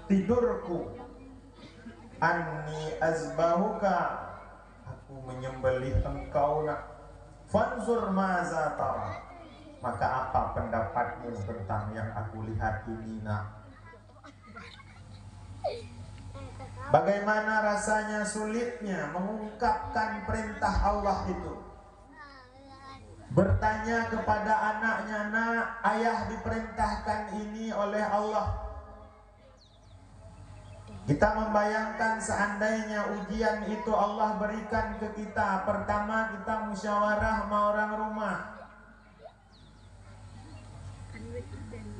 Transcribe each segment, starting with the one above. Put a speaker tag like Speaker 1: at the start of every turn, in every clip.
Speaker 1: tidurku, anni azbahuka, aku menyembelih engkau nak, fanzur maza tara, maka apa pendapatmu tentang yang aku lihat ini nak. Bagaimana rasanya sulitnya mengungkapkan perintah Allah itu. Bertanya kepada anaknya, nak, ayah diperintahkan ini oleh Allah. Kita membayangkan seandainya ujian itu Allah berikan ke kita. Pertama kita musyawarah sama orang rumah.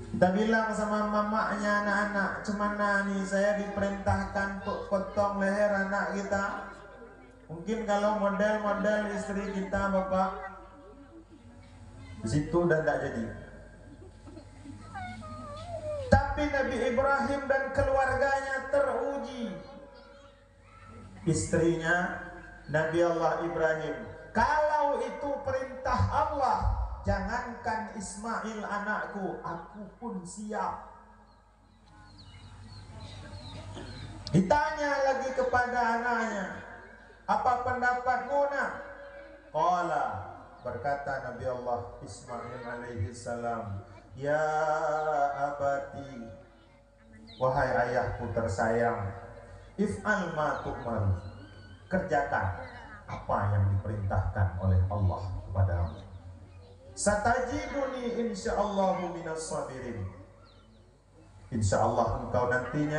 Speaker 1: Kita bilang sama mamanya, anak-anak, cemana nih saya diperintahkan untuk potong leher anak kita. Mungkin kalau model-model istri kita, bapak, di situ dan tidak jadi. Tapi Nabi Ibrahim dan keluarganya teruji. Istrinya Nabi Allah Ibrahim, kalau itu perintah Allah, jangankan Ismail anakku, aku pun siap. Ditanya lagi kepada anaknya, apa pendapatmu nak? Qala, berkata Nabi Allah Ismail alaihi salam, ya abati, wahai ayahku tersayang, if'al ma tu'mar, kerjakan apa yang diperintahkan oleh Allah kepadamu. Satajiduni insyaallahu minas sabirin, insyaallah engkau nantinya